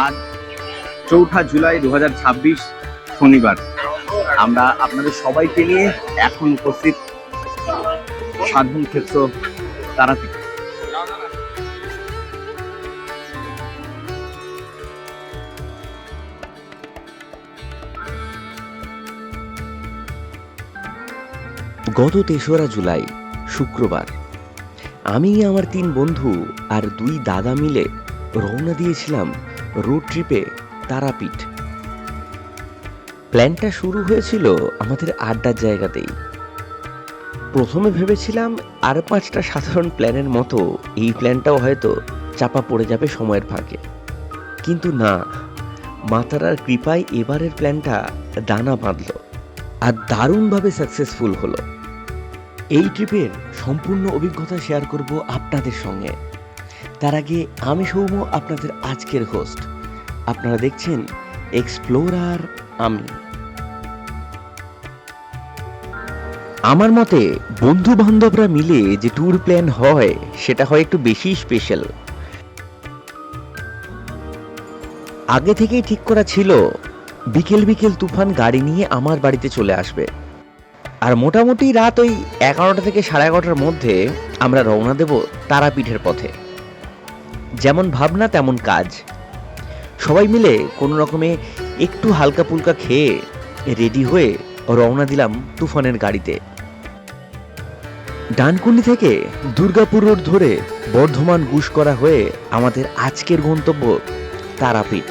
আজ 4 জুলাই 2026 শনিবার। আমরা আপনাদের সবাইকে নিয়ে এখন উপস্থিত সাধন ক্ষেত্র তারাপীঠ। গত 3রা জুলাই শুক্রবার আমি আমার 3 বন্ধু আর 2 দাদা মিলে রওনা দিয়েছিলাম রোড ট্রিপে তারাপীঠ। প্ল্যানটা শুরু হয়েছিল আমাদের আড্ডার জায়গাতেই। প্রথমে ভেবেছিলাম আর 5টা সাধারণ প্ল্যানের মতো এই প্ল্যানটাও হয়তো চাপা পড়ে যাবে সময়ের ফাঁকে, কিন্তু না, মা তারার কৃপায় এবারের প্ল্যানটা দানা বাঁধল আর দারুণভাবে সাকসেসফুল হলো। এই ট্রিপের সম্পূর্ণ অভিজ্ঞতা শেয়ার করব আপনাদের সঙ্গে। তার আগে আমি সৌম্য, আপনাদের আজকের হোস্ট। আপনারা দেখছেন এক্সপ্লোরার আমি। আমার মতে বন্ধু বান্ধবরা মিলে যে ট্যুর প্ল্যান হয় সেটা হয় একটু বেশি স্পেশাল। আগে থেকেই ঠিক করা ছিল বিকেল বিকেল তুফান গাড়ি নিয়ে আমার বাড়িতে চলে আসবে, আর মোটামুটি রাত ওই 11টা থেকে 11:30টার মধ্যে আমরা রওনা দেব তারাপীঠের পথে। যেমন ভাবনা তেমন কাজ। সবাই মিলে কোনো রকমে একটু হালকা পুলকা খেয়ে রেডি হয়ে রওনা দিলাম তুফানের গাড়িতে। ডানকুনি থেকে দুর্গাপুর রোড ধরে বর্ধমান গুসকরা হয়ে আমাদের আজকের গন্তব্য তারাপীঠ।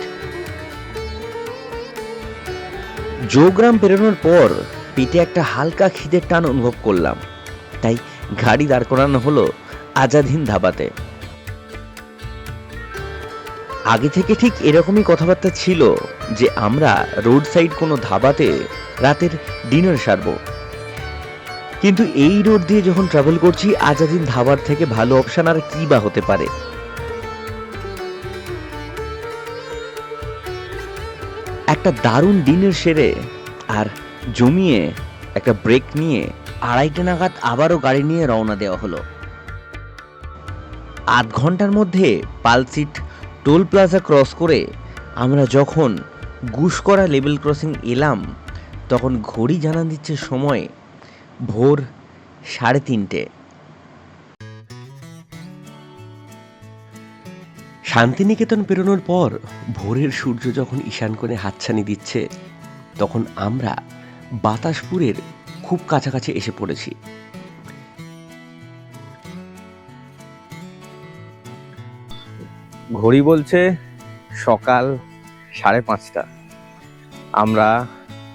জোগ্রাম পেরোনোর পর পেটে একটা হালকা খিদের টান অনুভব করলাম, তাই গাড়ি দাঁড় করানো হলো আজাদিন ধাবাতে। আগে থেকে ঠিক এরকমই কথাবার্তা ছিল যে আমরা রোড সাইড কোনো ধাবাতে রাতের ডিনার সারবো, কিন্তু এই রোড দিয়ে যখন ট্রাভেল করছি আজাদিন ধাবার থেকে ভালো অপশন আর কি বা হতে পারে। একটা দারুণ ডিনার সেরে আর জমিয়ে একটা ব্রেক নিয়ে 2:30 নাগাদ আবারও গাড়ি নিয়ে রওনা দেওয়া হলো। 8 ঘন্টার মধ্যে পালসিট টোল প্লাজা ক্রস করে আমরা যখন গুসকরা লেভেল ক্রসিং এলাম তখন ঘড়ি জানান দিচ্ছে সময় ভোর 3:30। শান্তিনিকেতন পেরোনোর পর ভোরের সূর্য যখন ঈশান কোণে হাতছানি দিচ্ছে তখন আমরা বাতাসপুরের খুব কাছাকাছি এসে পড়েছি। ঘড়ি বলছে সকাল 5:30। আমরা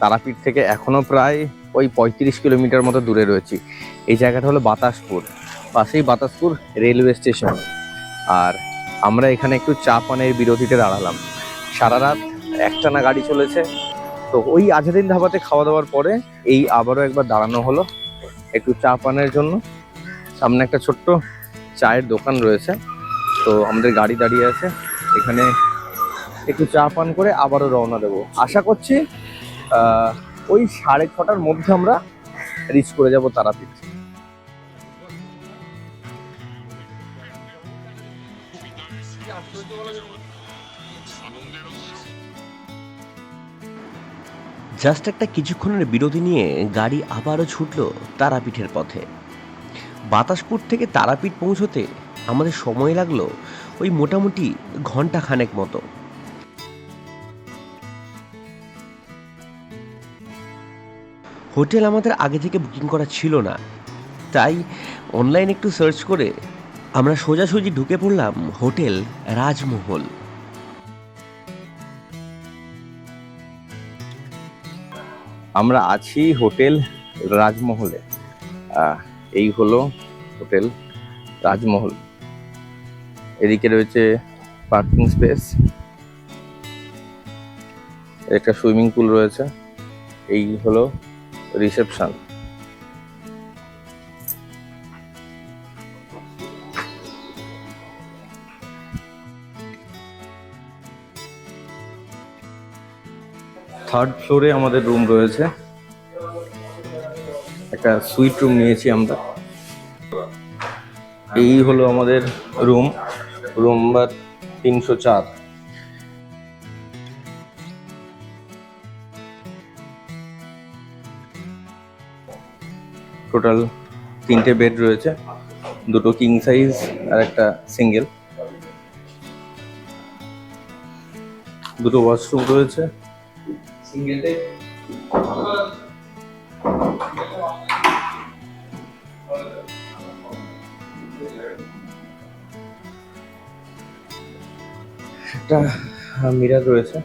তারাপীঠ থেকে এখনো প্রায় ওই 35 কিলোমিটার মতো দূরে রয়েছি। এই জায়গাটা হলো বাতাসপুর, পাশেই বাতাসপুর রেলওয়ে স্টেশন। আর আমরা এখানে একটু চা পানের বিরতিতে দাঁড়ালাম। সারা রাত একটানা গাড়ি চলেছে, তো ওই আজাদিন ধাবাতে খাওয়া দাওয়ার পরে এই আবারও একবার দাঁড়ানো হলো একটু চা পানের জন্য। সামনে একটা ছোট্ট চায়ের দোকান রয়েছে, তো আমাদের গাড়ি দাঁড়িয়ে আছে এখানে, একটু চা পান করে আবারও রওনা দেবো। আশা করছি ওই 6:30টার মধ্যে আমরা রিচ করে যাব তারাপীঠ। জাস্ট একটা কিছুক্ষণের বিরতি নিয়ে গাড়ি আবারও ছুটল তারাপীঠের পথে। বাতাসপুর থেকে তারাপীঠ পৌঁছতে আমাদের সময় লাগলো ওই মোটামুটি ঘন্টা খানেক মতো। হোটেল আমাদের আগে থেকে বুকিং করা ছিল না, তাই অনলাইন একটু সার্চ করে আমরা সোজাসুজি ঢুকে পড়লাম হোটেল রাজমহল। আমরা আছি হোটেল রাজমহলে। এই হলো হোটেল রাজমহল। এদিকে রয়েছে পার্কিং স্পেস, একটা সুইমিং পুল রয়েছে। এই হলো রিসেপশন। থার্ড ফ্লোরে আমাদের রুম রয়েছে, একটা সুইট রুম নিয়েছি আমরা। এই হলো আমাদের রুম, রুম নাম্বার 304। টোটাল 3টে বেড রয়েছে, 2টো কিং সাইজ আর একটা সিঙ্গেল। 2টো ওয়াশরুম রয়েছে। সিঙ্গেলটাই একটা মিরার রয়েছে।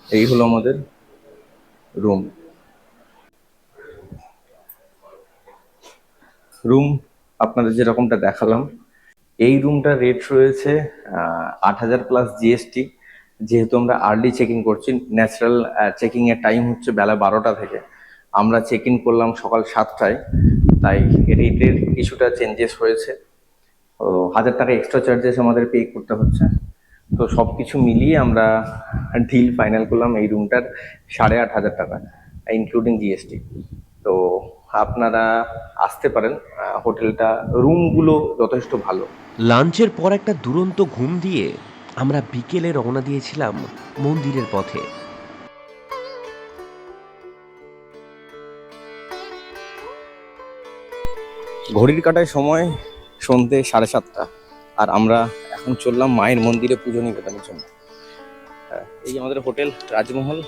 এই হলো আমাদের রুম। আপনাদের যেরকমটা দেখালাম, এই রুমটার রেট রয়েছে 8,000 প্লাস জিএসটি। যেহেতু আমরা আর্লি চেক ইন করছি, ন্যাচারাল চেকিং এর টাইম হচ্ছে বেলা 12টা থেকে, আমরা চেক ইন করলাম সকাল 7টায়, তাই রেটের কিছুটা চেঞ্জেস হয়েছে। 1,000 টাকা এক্সট্রা চার্জেস আমাদের পে করতে হচ্ছে। তো সব কিছু মিলিয়ে আমরা ডিল ফাইনাল করলাম এই রুমটার 8,500 টাকা, ইনক্লুডিং জিএসটি। তো আপনারা আসতে পারেন, হোটেলটা, রুমগুলো যথেষ্ট ভালো। লাঞ্চের পর একটা দুরন্ত ঘুম দিয়ে আমরা বিকেলে রওনা দিয়েছিলাম মন্দিরের পথে। ঘড়ির কাঁটায় সময় সন্ধ্যে 7:30, আর আমরা এখন চললাম মায়ের মন্দিরে পুজো নিবেদনের জন্য। এই আমাদের হোটেল রাজমহল।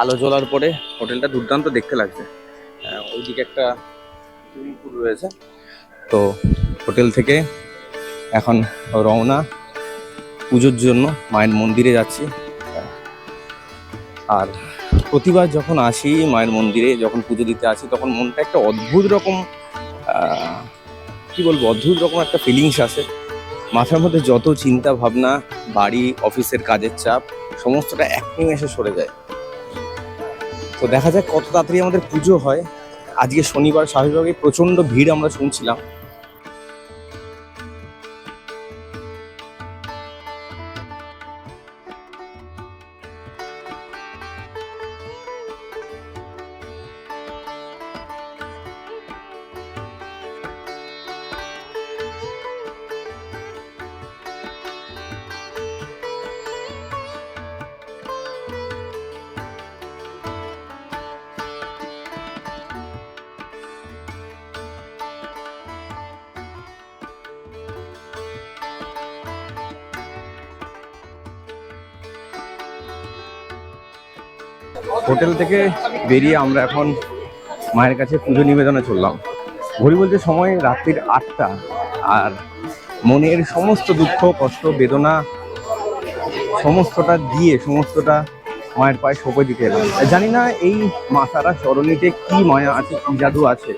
আলো জ্বলার পরে হোটেলটা দুর্দান্ত দেখতে লাগছে। ওইদিকে একটা সুইমিং পুল রয়েছে। তো হোটেল থেকে এখন রওনা পুজোর জন্য মায়ের মন্দিরে যাচ্ছি। আর প্রতিবার যখন আসি মায়ের মন্দিরে, যখন পুজো দিতে আসি, তখন মনটা একটা অদ্ভুত রকম অদ্ভুত রকম একটা ফিলিংস আসে। মাথার মধ্যে যত চিন্তা ভাবনা, বাড়ি অফিসের কাজের চাপ, সমস্তটা এক নিমেষে সরে যায়। তো দেখা যায় কত তাড়াতাড়ি আমাদের পুজো হয়। আজকে শনিবার, স্বাভাবিকভাবেই প্রচন্ড ভিড় আমরা শুনছিলাম। হোটেল থেকে বেরিয়ে আমরা এখন মায়ের কাছে পুজো নিবেদনে চললাম। ঘড়ি বলতে সময় রাত্রির 8টা, আর মনের সমস্ত দুঃখ, কষ্ট, বেদনা সমস্তটা মায়ের পায়ে সঁপে দিতে এলাম। জানি না এই মাতারা চরণীতে কি মায়া আছে, কি জাদু আছে।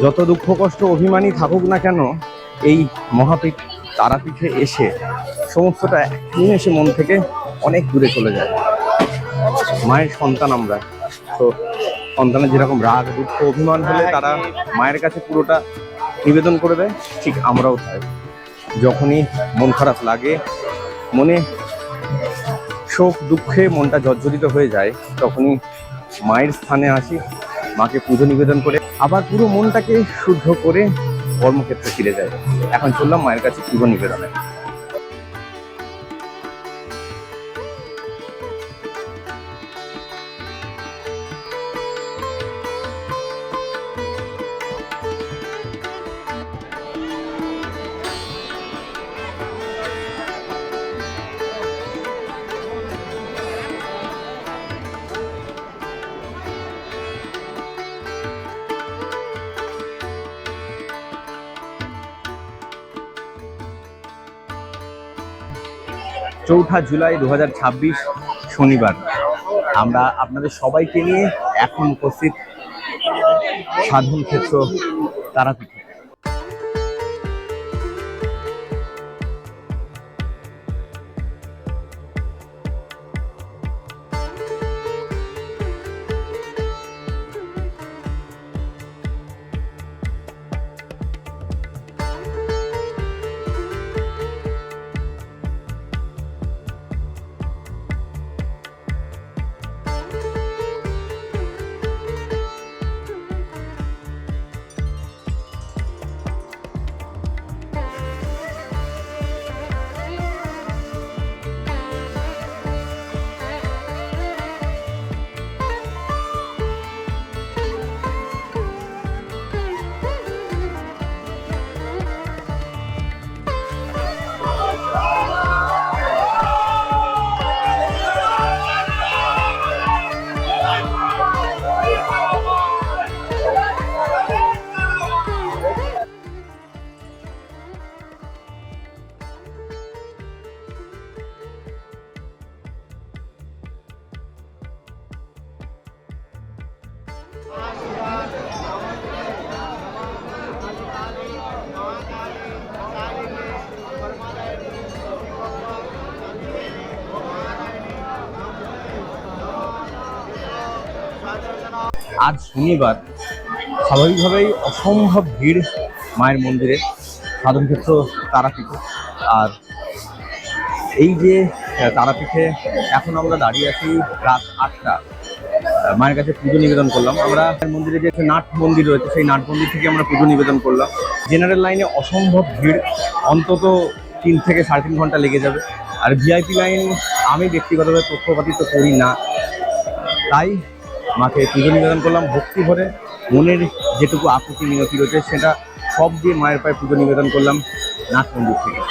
যত দুঃখ, কষ্ট, অভিমানী থাকুক না কেন, এই মহাপীঠ তারাপীঠে এসে সমস্তটা এসে মন থেকে অনেক দূরে চলে যায়। মায়ের সন্তান আমরা, তো সন্তানের যেরকম রাগ, দুঃখ, অভিমান হলে তারা মায়ের কাছে পুরোটা নিবেদন করে দেয়, ঠিক আমরাও তাই। যখনই মন খারাপ লাগে, মনে শোক দুঃখে মনটা জর্জরিত হয়ে যায়, তখনই মায়ের স্থানে আসি, মাকে পুজো নিবেদন করে আবার পুরো মনটাকে শুদ্ধ করে কর্মক্ষেত্রে ফিরে যায়। এখন চললাম মায়ের কাছে পুজো নিবেদনে। চৌঠা জুলাই 2026 শনিবার। আমরা আপনাদের সবাইকে নিয়ে এখন উপস্থিত সাধন ক্ষেত্র তারাপীঠে। আজ শনিবার, স্বাভাবিকভাবেই অসম্ভব ভিড় মায়ের মন্দিরে, সাধনক্ষেত্র তারাপীঠে। আর এই যে তারাপীঠে এখন আমরা দাঁড়িয়ে আছি রাত 8টা, মায়ের কাছে পুজো নিবেদন করলাম। আমরা মন্দিরে যে নাট মন্দির রয়েছে, সেই নাট মন্দির থেকে আমরা পুজো নিবেদন করলাম। জেনারেল লাইনে অসম্ভব ভিড়, অন্তত 3 থেকে 3.5 ঘন্টা লেগে যাবে। আর ভিআইপি লাইন আমি ব্যক্তিগতভাবে পক্ষপাতিত্ব করি না, তাই মাকে পুজো নিবেদন করলাম ভক্তি ভরে। মনের যেটুকু আকুতি মিনতি রয়েছে সেটা সব দিয়ে মায়ের পায়ে পুজো নিবেদন করলাম নাট মন্দির থেকে।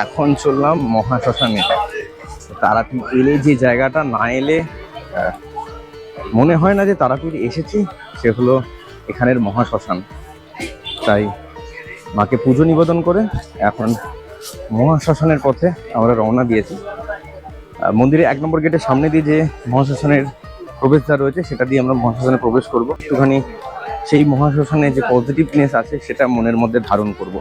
এখন চললাম মহাশ্মশানে। তারাপীঠ এলে যে জায়গাটা না এলে মনে হয় না যে তারাপীঠ এসেছি, সে হলো এখানের মহাশ্মশান। তাই মাকে পুজো নিবেদন করে এখন মহাশ্মশানের পথে আমরা রওনা দিয়েছি। মন্দিরে 1 নম্বর গেটের সামনে দিয়ে যে মহাশ্মশানের প্রবেশদ্বার রয়েছে, সেটা দিয়ে আমরা মহাশ্মশানে প্রবেশ করব। একটুখানি সেই মহাশ্মশানে যে পজিটিভনেস আছে সেটা মনের মধ্যে ধারণ করব।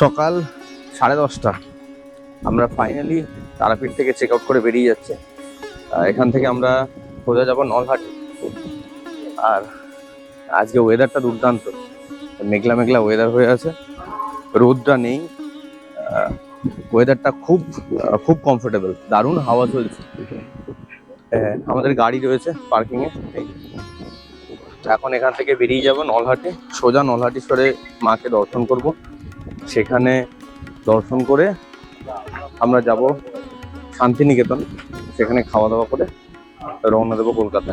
সকাল 10:30, আমরা ফাইনালি তারাপীঠ থেকে চেক আউট করে বেরিয়ে যাচ্ছে। এখান থেকে আমরা সোজা যাব নলহাটি। আর আজকে ওয়েদারটা দুর্দান্ত, মেঘলা মেঘলা ওয়েদার হয়ে আছে, রোদটা নেই। ওয়েদারটা খুব খুব কমফোর্টেবল, দারুণ হাওয়া চলছে। আমাদের গাড়ি রয়েছে পার্কিংয়ে। এখন এখান থেকে বেরিয়ে যাব নলহাটি, সোজা নলহাটিশ্বরে মাকে দর্শন করব। সেখানে দর্শন করে আমরা যাব শান্তিনিকেতন, সেখানে খাওয়া দাওয়া করে রওনা দেবো কলকাতা।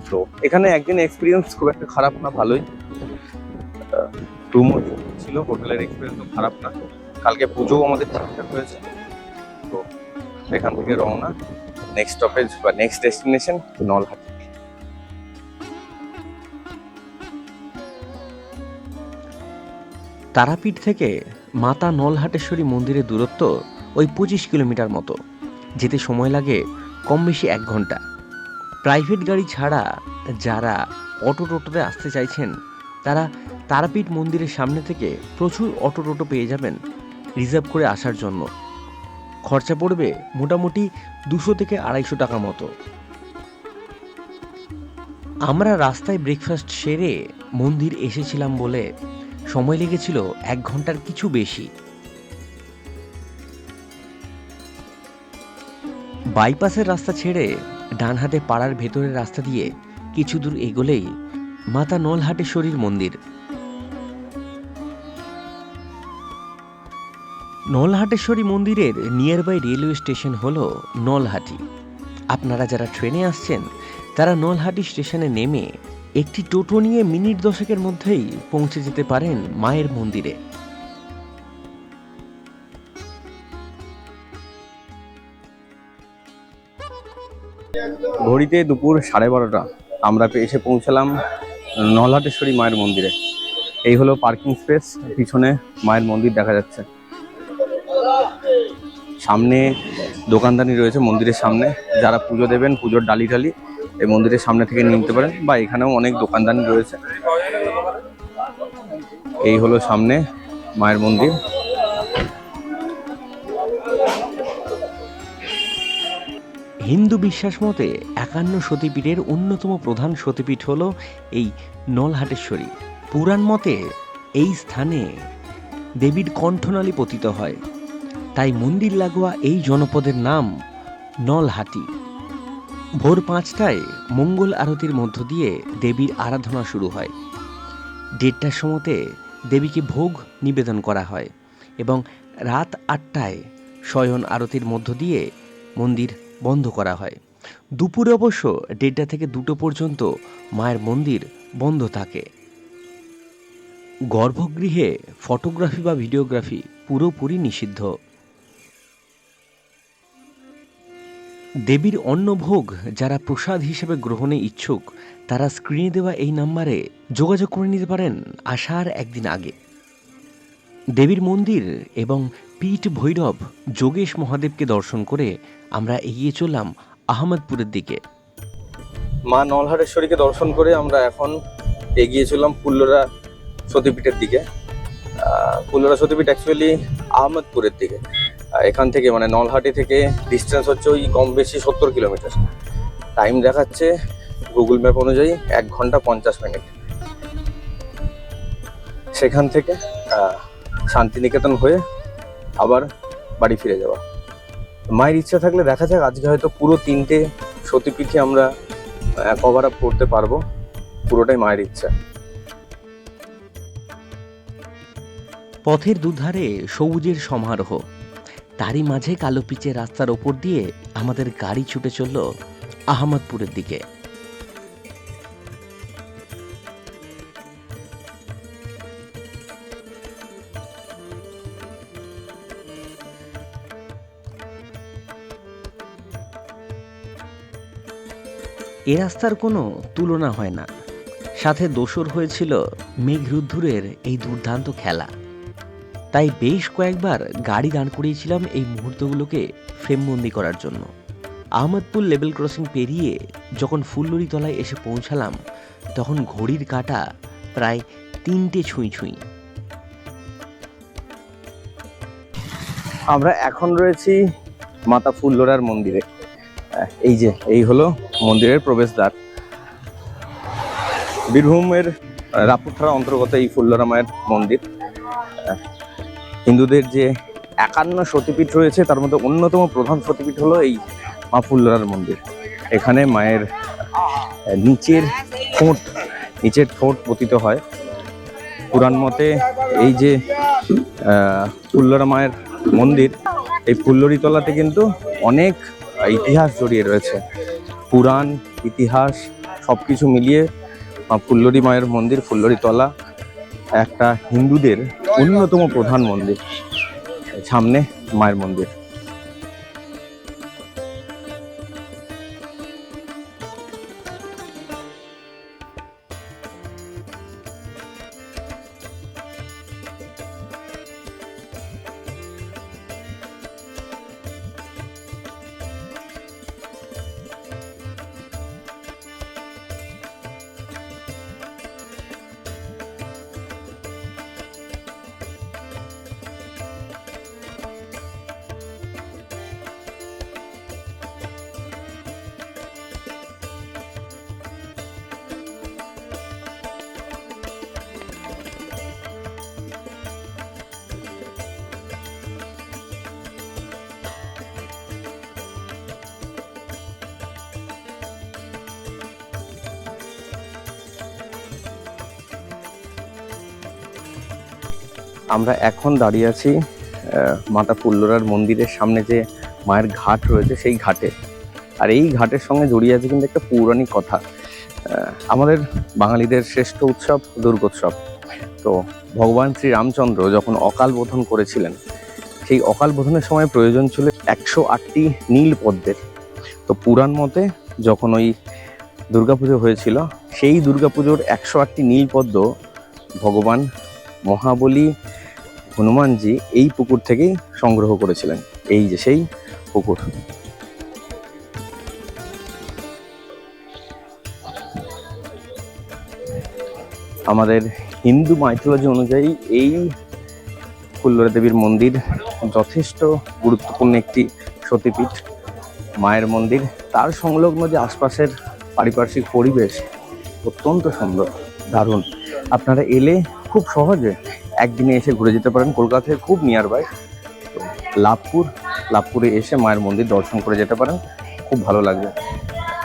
তো এখানে একদিন এক্সপিরিয়েন্স খুব একটা খারাপ না, ভালোই। রুমও ছিল, হোটেলের এক্সপিরিয়েন্সও খারাপ না। কালকে পুজোও আমাদের ঠিকঠাক হয়েছে। তো এখান থেকে রওনা, নেক্সট স্টপেজ বা নেক্সট ডেস্টিনেশন নলহাটি। তারাপীঠ থেকে মাতা নলহাটেশ্বরী মন্দিরের দূরত্ব ওই 25 কিলোমিটার মতো। যেতে সময় লাগে কম বেশি 1 ঘন্টা। প্রাইভেট গাড়ি ছাড়া যারা অটো টোটোতে আসতে চাইছেন, তারা তারাপীঠ মন্দিরের সামনে থেকে প্রচুর অটো টোটো পেয়ে যাবেন রিজার্ভ করে আসার জন্য। খরচা পড়বে মোটামুটি 200 থেকে 250 টাকা মতো। আমরা রাস্তায় ব্রেকফাস্ট সেরে মন্দির এসেছিলাম বলে সময় লেগেছিল 1 ঘন্টার কিছু বেশি। বাইপাসের রাস্তা ছেড়ে ডান হাতে পাড়ার ভেতরের রাস্তা দিয়ে কিছু দূর এগোলেই মাতা নলহাটেশ্বরীর মন্দির। নলহাটেশ্বরী মন্দিরের নিয়ারবাই রেলওয়ে স্টেশন হলো নলহাটি। আপনারা যারা ট্রেনে আসছেন তারা নলহাটি স্টেশনে নেমে একটি টোটো নিয়ে মিনিট 10-এর মধ্যেই পৌঁছে যেতে পারেন মায়ের মন্দিরে। ঘড়িতে দুপুর 12:30 আমরা এসে পৌঁছালাম নলহাটেশ্বরী মায়ের মন্দিরে। এই হলো পার্কিং স্পেস, পিছনে মায়ের মন্দির দেখা যাচ্ছে। সামনে দোকানদানি রয়েছে মন্দিরের সামনে, যারা পুজো দেবেন পুজোর ডালি টালি এই মন্দিরের সামনে থেকে নিয়ে নিতে পারেন, বা এখানেও অনেক দোকানদানি রয়েছে। এই হলো সামনে মায়ের মন্দির। হিন্দু বিশ্বাস মতে 51 সতীপীঠের অন্যতম প্রধান সতীপীঠ হল এই নলহাটেশ্বরী। পুরাণ মতে এই স্থানে দেবীর কণ্ঠনালী পতিত হয়, তাই মন্দির লাগোয়া এই জনপদের নাম নলহাটি। ভোর 5টায় মঙ্গল আরতির মধ্য দিয়ে দেবীর আরাধনা শুরু হয়। 1:30টার সময়তে দেবীকে ভোগ নিবেদন করা হয় এবং রাত 8টায় শয়ন আরতির মধ্য দিয়ে মন্দির বন্ধ করা হয়। দুপুরে অবশ্য 1:30টা থেকে 2টো পর্যন্ত মায়ের মন্দির বন্ধ থাকে। গর্ভগৃহে ফটোগ্রাফি বা ভিডিওগ্রাফি পুরোপুরি নিষিদ্ধ। দেবীর অন্নভোগ যারা প্রসাদ হিসেবে গ্রহণে ইচ্ছুক তারা স্ক্রিনে দেওয়া এই নাম্বারে যোগাযোগ করে নিতে পারেন আসার একদিন আগে। দেবীর মন্দির এবং পীঠ ভৈরব যোগেশ মহাদেবকে দর্শন করে আমরা এগিয়ে চললাম আহমদপুরের দিকে। মা নলহাটেশ্বরীকে দর্শন করে আমরা এখন এগিয়ে চললাম ফুল্লরা সতীপীঠের দিকে। ফুল্লরা সতীপীঠ অ্যাকচুয়ালি আহমদপুরের দিকে। এখান থেকে মানে নলহাটি থেকে ডিস্টেন্স হচ্ছে ওই কম বেশি 70 কিলোমিটার। টাইম দেখাচ্ছে গুগল ম্যাপ অনুযায়ী 1 ঘন্টা 50 মিনিট। সেখান থেকে শান্তিনিকেতন হয়ে আবার বাড়ি ফিরে যাওয়া। মায়ের ইচ্ছা থাকলে দেখা যাক আজকে হয়তো পুরো 3টে সতীপীঠে আমরা কভার আপ করতে পারবো। পুরোটাই মায়ের ইচ্ছা। পথের দুধারে সবুজের সমারোহ, তারই মাঝে কালো পিচের রাস্তার ওপর দিয়ে আমাদের গাড়ি ছুটে চলল আহমদপুরের দিকে। এ রাস্তার কোনো তুলনা হয় না। সাথে দোসর হয়েছিল মেঘরুদ্ধুরের এই দুর্দান্ত খেলা। তাই বেশ কয়েকবার গাড়ি দাঁড় করিয়েছিলাম এই মুহূর্তগুলোকে ফ্রেমবন্দি করার জন্য। আহমদপুর লেভেল ক্রসিং পেরিয়ে যখন ফুল্লরিতলায় এসে পৌঁছালাম তখন ঘড়ির কাঁটা প্রায় 3টে ছুঁই ছুঁই। আমরা এখন রয়েছি মাতা ফুল্লরার মন্দিরে। এই হলো মন্দিরের প্রবেশদ্বার। বীরভূমের রামপুর থানার অন্তর্গত এই ফুল্লরা মায়ের মন্দির। হিন্দুদের যে 51 সতীপীঠ রয়েছে তার মধ্যে অন্যতম প্রধান সতীপীঠ হলো এই মা ফুল্লরার মন্দির। এখানে মায়ের নিচের ঠোঁট পতিত হয়। পুরাণ মতে এই যে ফুল্লরা মায়ের মন্দির, এই ফুল্লরিতলাতে কিন্তু অনেক ইতিহাস জড়িয়ে রয়েছে। পুরাণ, ইতিহাস সবকিছু মিলিয়ে ফুল্লরি মায়ের মন্দির, ফুল্লরিতলা একটা হিন্দুদের অন্যতম প্রধান মন্দির। সামনে মায়ের মন্দির। আমরা এখন দাঁড়িয়ে আছি মাতা ফুল্লরার মন্দিরের সামনে যে মায়ের ঘাট রয়েছে সেই ঘাটে। আর এই ঘাটের সঙ্গে জড়িয়ে আছে কিন্তু একটা পৌরাণিক কথা। আমাদের বাঙালিদের শ্রেষ্ঠ উৎসব দুর্গোৎসব। তো ভগবান শ্রী রামচন্দ্র যখন অকাল বোধন করেছিলেন, সেই অকাল বোধনের সময় প্রয়োজন ছিল 108টি নীল পদ্মের। তো পুরাণ মতে যখন ওই দুর্গাপুজো হয়েছিল, সেই দুর্গাপুজোর 108টি নীল পদ্ম ভগবান মহাবলী হনুমানজি এই পুকুর থেকেই সংগ্রহ করেছিলেন। এই যে সেই পুকুর। আমাদের হিন্দু মাইথোলজি অনুযায়ী এই ফুল্লরা দেবীর মন্দির যথেষ্ট গুরুত্বপূর্ণ একটি সতীপীঠ, মায়ের মন্দির। তার সংলগ্ন যে আশপাশের পারিপার্শ্বিক পরিবেশ অত্যন্ত সুন্দর, দারুণ। আপনারা এলে খুব সহজে একদিনে এসে ঘুরে যেতে পারেন। কলকাতা থেকে খুব নিয়ার বাই। তো লাভপুরে এসে মায়ের মন্দির দর্শন করে যেতে পারেন, খুব ভালো লাগবে।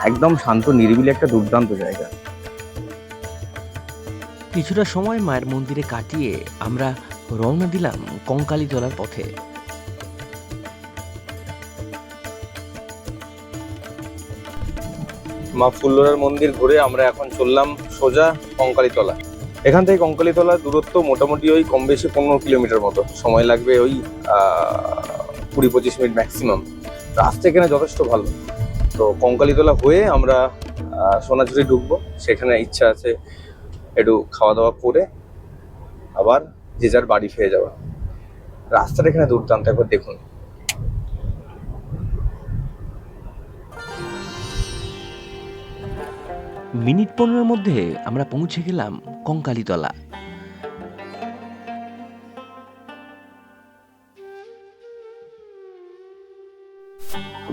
একদম শান্ত নিরিবিলি একটা দুর্দান্ত জায়গা। কিছুটা সময় মায়ের মন্দিরে কাটিয়ে আমরা রওনা দিলাম কঙ্কালীতলার পথে। মা ফুল্লরার মন্দির ঘুরে আমরা এখন চললাম সোজা কঙ্কালীতলা। এখান থেকে কঙ্কালীতলার দূরত্ব মোটামুটি ওই কম বেশি 15 কিলোমিটার মতো। সময় লাগবে ওই 20-25 মিনিট ম্যাক্সিমাম। রাস্তা এখানে যথেষ্ট ভালো। তো কঙ্কালীতলা হয়ে আমরা সোনাঝুরি ঢুকবো। সেখানে ইচ্ছা আছে একটু খাওয়া দাওয়া করে আবার যে যার বাড়ি ফিরে যাওয়া। রাস্তাটা এখানে দুর্দান্ত, একবার দেখুন। মিনিট 15-এর মধ্যে আমরা পৌঁছে গেলাম কঙ্কালীতলা।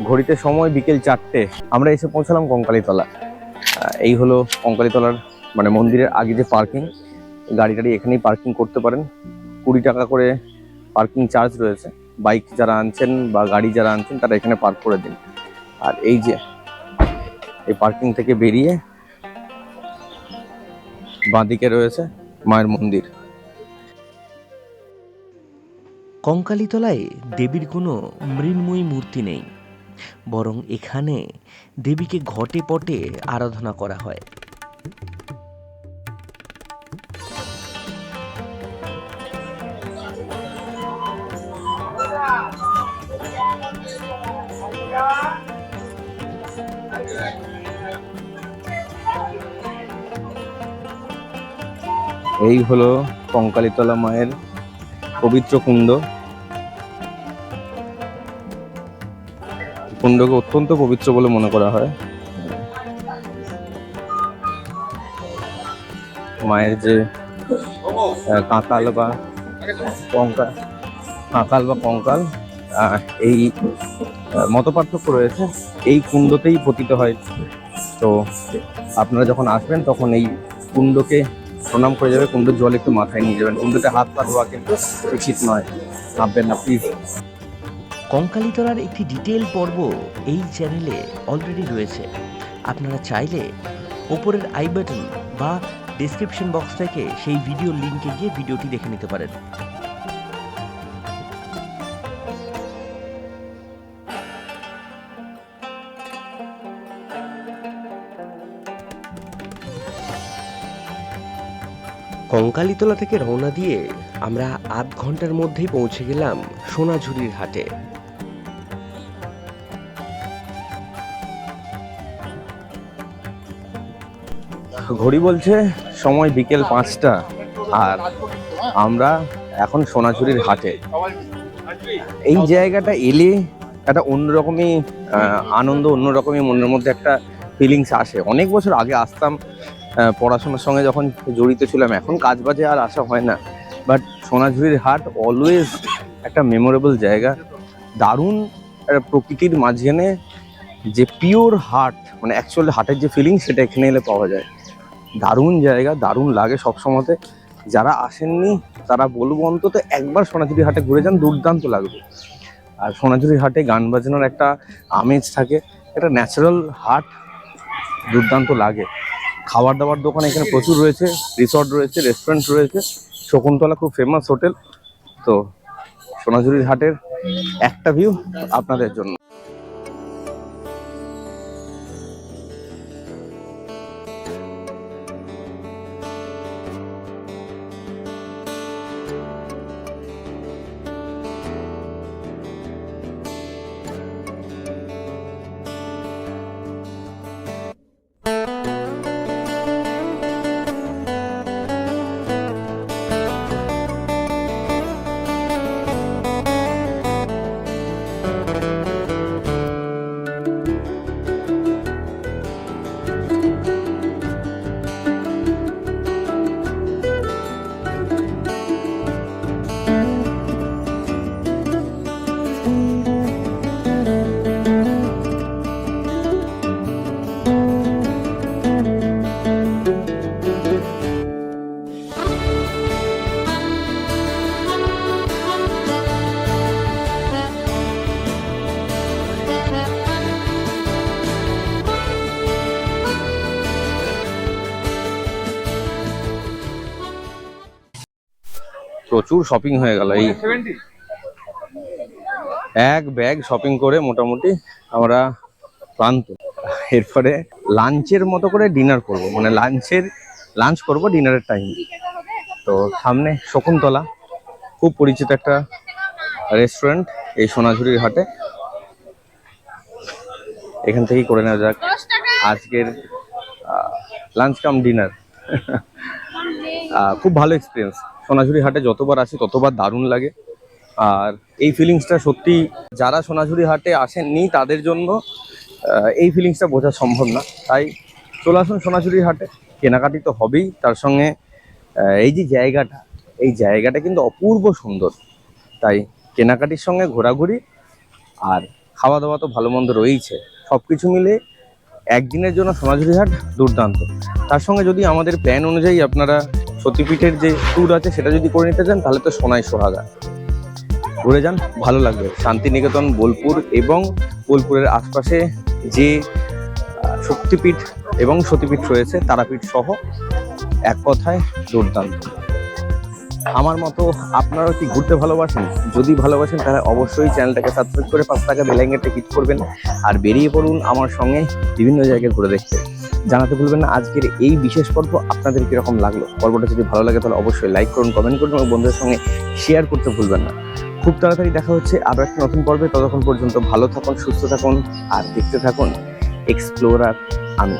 ঘড়িতে সময় বিকেল 4টে। আমরা এসে পৌঁছালাম কঙ্কালীতলা। এই হলো কঙ্কালীতলার মানে মন্দিরের আগে যে পার্কিং। গাড়ি টাড়ি এখানেই পার্কিং করতে পারেন। 20 টাকা করে পার্কিং চার্জ রয়েছে। বাইক যারা আনছেন বা গাড়ি যারা আনছেন তারা এখানে পার্ক করে দিন। আর এই যে এই পার্কিং থেকে বেরিয়ে বাঁদিকে রয়েছে মায়ের মন্দির। কঙ্কালীতলায় দেবীর কোনো মৃন্ময়ী মূর্তি নেই, বরং এখানে দেবীকে ঘটে পটে আরাধনা করা হয়। এই হলো কঙ্কালীতলা মায়ের পবিত্র কুণ্ড। কুণ্ডকে অত্যন্ত পবিত্র বলে মনে করা হয়। মায়ের যে কাঁকাল বা কঙ্কাল এই মতপার্থক্য রয়েছে। এই কুণ্ডতেই পতিত হয়। তো আপনারা যখন আসবেন তখন এই কুণ্ডকে প্রণাম করে যাবে। কুণ্ডের জল একটু মাথায় নিয়ে যাবেন। কুণ্ডতে হাত পা ধোয়া কিন্তু উচিত নয়, নামবেন না প্লিজ। কঙ্কালীতলার একটি ডিটেল পর্ব এই চ্যানেলে অলরেডি রয়েছে। আপনারা চাইলে ওপরের আই বাটন বা ডেসক্রিপশন বক্স থেকে সেই ভিডিওর লিঙ্কে গিয়ে ভিডিওটি দেখে নিতে পারেন। কঙ্কালীতলা থেকে রওনা দিয়ে আমরা আধ ঘন্টার মধ্যেই পৌঁছে গেলাম সোনাঝুরির হাটে। ঘড়ি বলছে সময় বিকেল 5টা, আর আমরা এখন সোনাঝুরির হাটে। এই জায়গাটা এলে একটা অন্যরকমই আনন্দ, অন্যরকমই মনের মধ্যে একটা ফিলিংস আসে। অনেক বছর আগে আসতাম, পড়াশোনার সঙ্গে যখন জড়িত ছিলাম। এখন কাজ বাজে আর আসা হয় না। বাট সোনাঝুরির হাট অলওয়েজ একটা মেমোরেবল জায়গা। দারুণ প্রকৃতির মাঝখানে যে পিওর হাট, মানে অ্যাকচুয়ালি হাটের যে ফিলিং সেটা এখানে এলে পাওয়া যায়। দারুণ জায়গা, দারুণ লাগে সবসময়তে। যারা আসেননি তারা বলবো অন্তত একবার সোনাঝুরি হাটে ঘুরে যান, দুর্দান্ত লাগবে। আর সোনাঝুরি হাটে গান বাজনার একটা আমেজ থাকে, একটা ন্যাচারাল হাট, দুর্দান্ত লাগে। খাবার দাবার দোকান এখানে প্রচুর রয়েছে, রিসর্ট রয়েছে, রেস্টুরেন্ট রয়েছে। শকুন্তলা খুব ফেমাস হোটেল, তো সোনাঝুরির হাটের একটা ভিউ আপনাদের জন্য। প্রচুর শপিং হয়ে গেল, এই এক ব্যাগ শপিং করে মোটামুটি আমরা ক্লান্ত। এরপরে লাঞ্চের মতো করে ডিনার করব, মানে লাঞ্চ করব ডিনারের টাইম। তো সামনে শকুন্তলা, খুব পরিচিত একটা রেস্টুরেন্ট এই সোনাঝুরির হাটে। এখান থেকেই করে নেওয়া যাক আজকের লাঞ্চ কাম ডিনার। খুব ভালো এক্সপিরিয়েন্স, সোনাঝুরি হাটে যতবার আসি ততবার দারুণ লাগে। আর এই ফিলিংসটা সত্যি যারা সোনাঝুরি হাটে আসেননি তাদের জন্য এই ফিলিংসটা বোঝা সম্ভব না। তাই চলে আসুন সোনাঝুরি হাটে, কেনাকাটি তো হবেই, তার সঙ্গে এই যে জায়গাটা, এই জায়গাটা কিন্তু অপূর্ব সুন্দর। তাই কেনাকাটির সঙ্গে ঘোরাঘুরি আর খাওয়া দাওয়া তো ভালো মন্দ রয়েইছে, সব কিছু মিলে একদিনের জন্য সোনাঝুরি হাট দুর্দান্ত। তার সঙ্গে যদি আমাদের প্ল্যান অনুযায়ী আপনারা সতীপীঠের যে ট্যুর আছে সেটা যদি করে নিতে চান তাহলে তো সোনাই সোহাগা। ঘুরে যান, ভালো লাগবে। শান্তিনিকেতন, বোলপুর এবং বোলপুরের আশপাশে যে শক্তিপীঠ এবং সতীপীঠ রয়েছে, তারাপীঠ সহ, এক কথায় দুর্দান্ত। আমার মতো আপনারাও কি ঘুরতে ভালোবাসেন? যদি ভালোবাসেন তাহলে অবশ্যই চ্যানেলটাকে সাবস্ক্রাইব করে পাশে থাকা বেল আইকনটা ক্লিক করবেন আর বেরিয়ে পড়ুন আমার সঙ্গে বিভিন্ন জায়গায় ঘুরে দেখতে। জানাতে ভুলবেন না আজকের এই বিশেষ পর্ব আপনাদের কিরকম লাগলো। পর্বটা যদি ভালো লাগে তাহলে অবশ্যই লাইক করুন, কমেন্ট করুন এবং বন্ধুদের সঙ্গে শেয়ার করতে ভুলবেন না। খুব তাড়াতাড়ি দেখা হচ্ছে আরও একটা নতুন পর্বে। ততক্ষণ পর্যন্ত ভালো থাকুন, সুস্থ থাকুন আর দেখতে থাকুন এক্সপ্লোরার আমি।